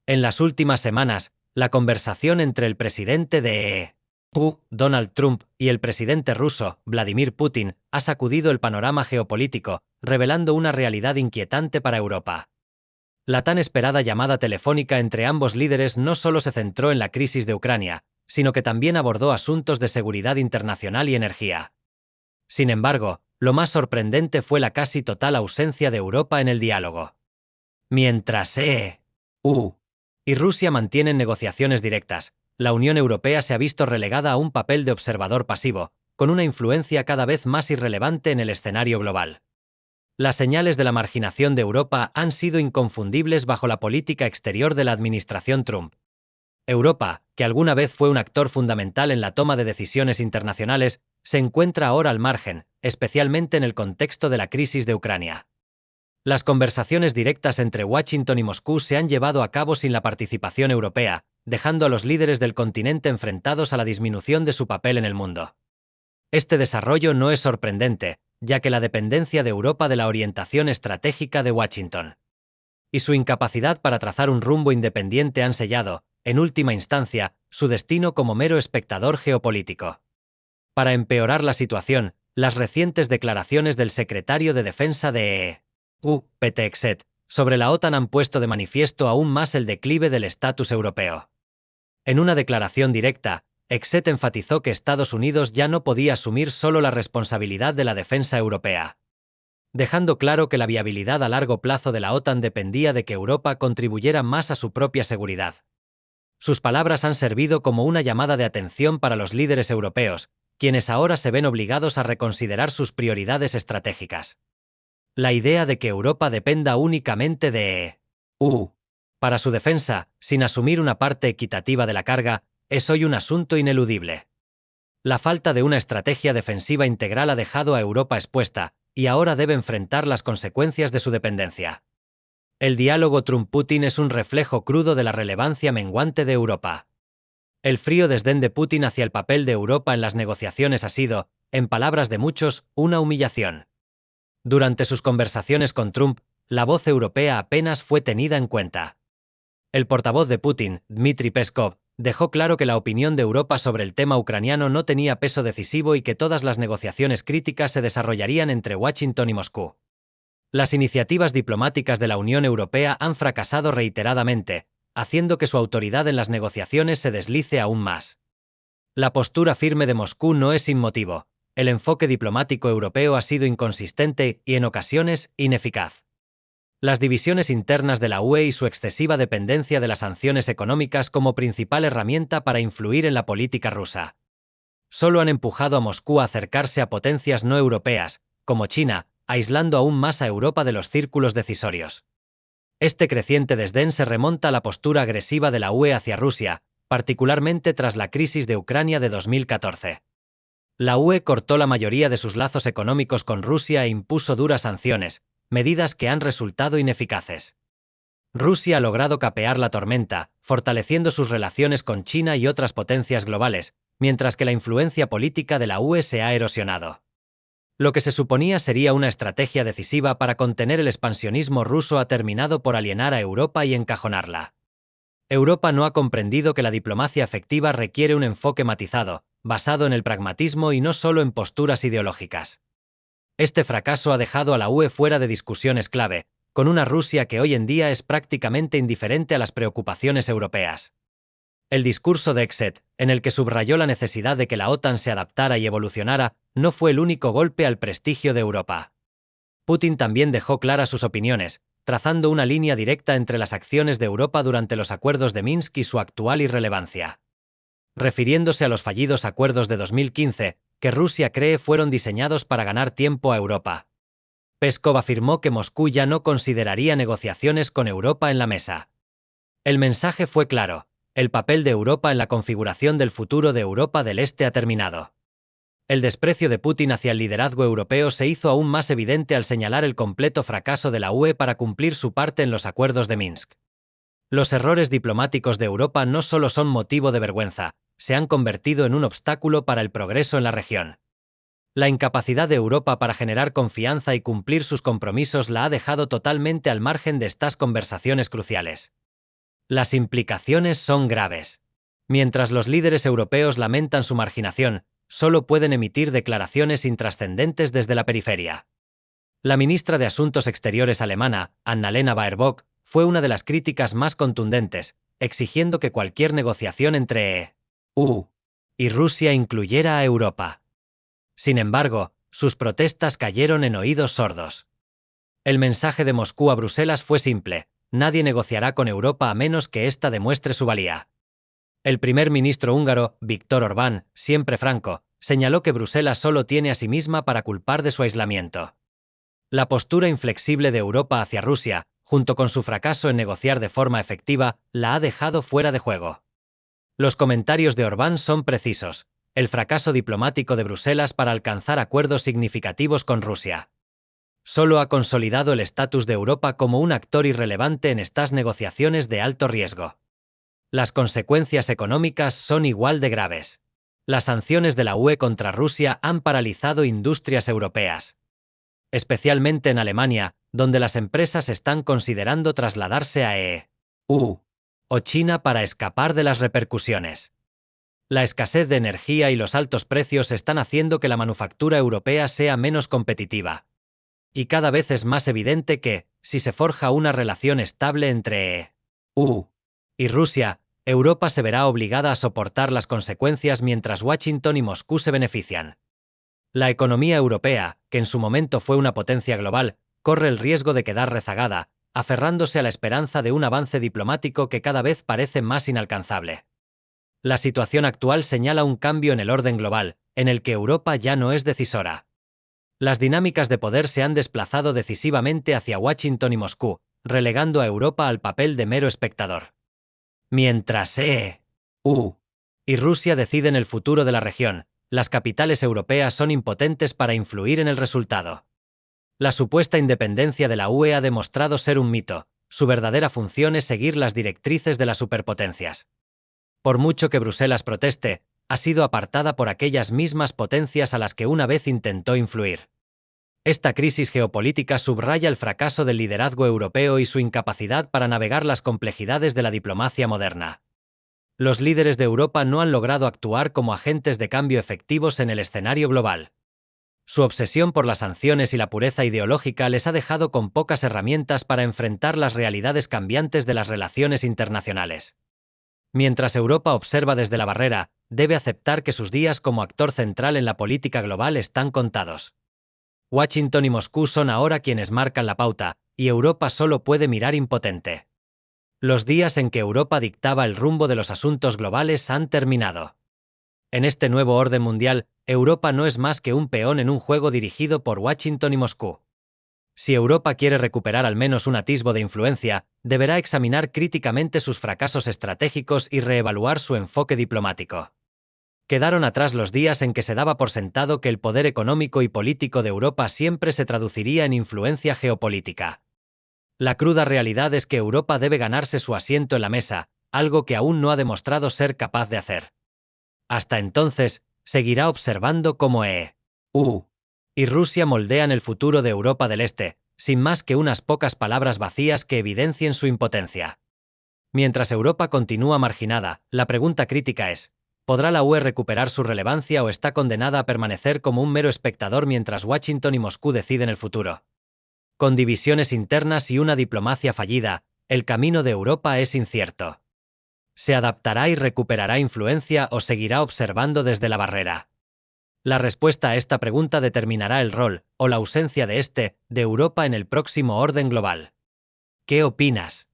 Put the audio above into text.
En las últimas semanas, la conversación entre el presidente de EU, Donald Trump, y el presidente ruso, Vladimir Putin, ha sacudido el panorama geopolítico, revelando una realidad inquietante para Europa. La tan esperada llamada telefónica entre ambos líderes no solo se centró en la crisis de Ucrania, sino que también abordó asuntos de seguridad internacional y energía. Sin embargo, lo más sorprendente fue la casi total ausencia de Europa en el diálogo. Mientras EU y Rusia mantienen negociaciones directas, la Unión Europea se ha visto relegada a un papel de observador pasivo, con una influencia cada vez más irrelevante en el escenario global. Las señales de la marginación de Europa han sido inconfundibles bajo la política exterior de la administración Trump. Europa, que alguna vez fue un actor fundamental en la toma de decisiones internacionales, se encuentra ahora al margen, especialmente en el contexto de la crisis de Ucrania. Las conversaciones directas entre Washington y Moscú se han llevado a cabo sin la participación europea, dejando a los líderes del continente enfrentados a la disminución de su papel en el mundo. Este desarrollo no es sorprendente, ya que la dependencia de Europa de la orientación estratégica de Washington y su incapacidad para trazar un rumbo independiente han sellado, en última instancia, su destino como mero espectador geopolítico. Para empeorar la situación, las recientes declaraciones del secretario de Defensa de EU, Pete Hegseth, sobre la OTAN han puesto de manifiesto aún más el declive del estatus europeo. En una declaración directa, Hegseth enfatizó que Estados Unidos ya no podía asumir solo la responsabilidad de la defensa europea, dejando claro que la viabilidad a largo plazo de la OTAN dependía de que Europa contribuyera más a su propia seguridad. Sus palabras han servido como una llamada de atención para los líderes europeos, quienes ahora se ven obligados a reconsiderar sus prioridades estratégicas. La idea de que Europa dependa únicamente de EU para su defensa, sin asumir una parte equitativa de la carga, es hoy un asunto ineludible. La falta de una estrategia defensiva integral ha dejado a Europa expuesta, y ahora debe enfrentar las consecuencias de su dependencia. El diálogo Trump-Putin es un reflejo crudo de la relevancia menguante de Europa. El frío desdén de Putin hacia el papel de Europa en las negociaciones ha sido, en palabras de muchos, una humillación. Durante sus conversaciones con Trump, la voz europea apenas fue tenida en cuenta. El portavoz de Putin, Dmitry Peskov, dejó claro que la opinión de Europa sobre el tema ucraniano no tenía peso decisivo y que todas las negociaciones críticas se desarrollarían entre Washington y Moscú. Las iniciativas diplomáticas de la Unión Europea han fracasado reiteradamente, haciendo que su autoridad en las negociaciones se deslice aún más. La postura firme de Moscú no es sin motivo. El enfoque diplomático europeo ha sido inconsistente y, en ocasiones, ineficaz. Las divisiones internas de la UE y su excesiva dependencia de las sanciones económicas como principal herramienta para influir en la política rusa solo han empujado a Moscú a acercarse a potencias no europeas, como China, aislando aún más a Europa de los círculos decisorios. Este creciente desdén se remonta a la postura agresiva de la UE hacia Rusia, particularmente tras la crisis de Ucrania de 2014. La UE cortó la mayoría de sus lazos económicos con Rusia e impuso duras sanciones, medidas que han resultado ineficaces. Rusia ha logrado capear la tormenta, fortaleciendo sus relaciones con China y otras potencias globales, mientras que la influencia política de la UE se ha erosionado. Lo que se suponía sería una estrategia decisiva para contener el expansionismo ruso ha terminado por alienar a Europa y encajonarla. Europa no ha comprendido que la diplomacia efectiva requiere un enfoque matizado, basado en el pragmatismo y no solo en posturas ideológicas. Este fracaso ha dejado a la UE fuera de discusiones clave, con una Rusia que hoy en día es prácticamente indiferente a las preocupaciones europeas. El discurso de Hegseth, en el que subrayó la necesidad de que la OTAN se adaptara y evolucionara, no fue el único golpe al prestigio de Europa. Putin también dejó claras sus opiniones, trazando una línea directa entre las acciones de Europa durante los acuerdos de Minsk y su actual irrelevancia. Refiriéndose a los fallidos acuerdos de 2015, que Rusia cree fueron diseñados para ganar tiempo a Europa. Peskov afirmó que Moscú ya no consideraría negociaciones con Europa en la mesa. El mensaje fue claro: el papel de Europa en la configuración del futuro de Europa del Este ha terminado. El desprecio de Putin hacia el liderazgo europeo se hizo aún más evidente al señalar el completo fracaso de la UE para cumplir su parte en los acuerdos de Minsk. Los errores diplomáticos de Europa no solo son motivo de vergüenza, se han convertido en un obstáculo para el progreso en la región. La incapacidad de Europa para generar confianza y cumplir sus compromisos la ha dejado totalmente al margen de estas conversaciones cruciales. Las implicaciones son graves. Mientras los líderes europeos lamentan su marginación, solo pueden emitir declaraciones intrascendentes desde la periferia. La ministra de Asuntos Exteriores alemana, Annalena Baerbock, fue una de las críticas más contundentes, exigiendo que cualquier negociación entre EU y Rusia incluyera a Europa. Sin embargo, sus protestas cayeron en oídos sordos. El mensaje de Moscú a Bruselas fue simple: nadie negociará con Europa a menos que ésta demuestre su valía. El primer ministro húngaro, Viktor Orbán, siempre franco, señaló que Bruselas solo tiene a sí misma para culpar de su aislamiento. La postura inflexible de Europa hacia Rusia, junto con su fracaso en negociar de forma efectiva, la ha dejado fuera de juego. Los comentarios de Orbán son precisos: el fracaso diplomático de Bruselas para alcanzar acuerdos significativos con Rusia solo ha consolidado el estatus de Europa como un actor irrelevante en estas negociaciones de alto riesgo. Las consecuencias económicas son igual de graves. Las sanciones de la UE contra Rusia han paralizado industrias europeas, especialmente en Alemania, donde las empresas están considerando trasladarse a EU o China para escapar de las repercusiones. La escasez de energía y los altos precios están haciendo que la manufactura europea sea menos competitiva. Y cada vez es más evidente que, si se forja una relación estable entre EU y Rusia, Europa se verá obligada a soportar las consecuencias mientras Washington y Moscú se benefician. La economía europea, que en su momento fue una potencia global, corre el riesgo de quedar rezagada, aferrándose a la esperanza de un avance diplomático que cada vez parece más inalcanzable. La situación actual señala un cambio en el orden global, en el que Europa ya no es decisora. Las dinámicas de poder se han desplazado decisivamente hacia Washington y Moscú, relegando a Europa al papel de mero espectador. Mientras EU y Rusia deciden el futuro de la región, las capitales europeas son impotentes para influir en el resultado. La supuesta independencia de la UE ha demostrado ser un mito; su verdadera función es seguir las directrices de las superpotencias. Por mucho que Bruselas proteste, ha sido apartada por aquellas mismas potencias a las que una vez intentó influir. Esta crisis geopolítica subraya el fracaso del liderazgo europeo y su incapacidad para navegar las complejidades de la diplomacia moderna. Los líderes de Europa no han logrado actuar como agentes de cambio efectivos en el escenario global. Su obsesión por las sanciones y la pureza ideológica les ha dejado con pocas herramientas para enfrentar las realidades cambiantes de las relaciones internacionales. Mientras Europa observa desde la barrera, debe aceptar que sus días como actor central en la política global están contados. Washington y Moscú son ahora quienes marcan la pauta, y Europa solo puede mirar impotente. Los días en que Europa dictaba el rumbo de los asuntos globales han terminado. En este nuevo orden mundial, Europa no es más que un peón en un juego dirigido por Washington y Moscú. Si Europa quiere recuperar al menos un atisbo de influencia, deberá examinar críticamente sus fracasos estratégicos y reevaluar su enfoque diplomático. Quedaron atrás los días en que se daba por sentado que el poder económico y político de Europa siempre se traduciría en influencia geopolítica. La cruda realidad es que Europa debe ganarse su asiento en la mesa, algo que aún no ha demostrado ser capaz de hacer. Hasta entonces, seguirá observando cómo EU y Rusia moldean el futuro de Europa del Este, sin más que unas pocas palabras vacías que evidencien su impotencia. Mientras Europa continúa marginada, la pregunta crítica es: ¿podrá la UE recuperar su relevancia o está condenada a permanecer como un mero espectador mientras Washington y Moscú deciden el futuro? Con divisiones internas y una diplomacia fallida, el camino de Europa es incierto. ¿Se adaptará y recuperará influencia o seguirá observando desde la barrera? La respuesta a esta pregunta determinará el rol, o la ausencia de Europa en el próximo orden global. ¿Qué opinas?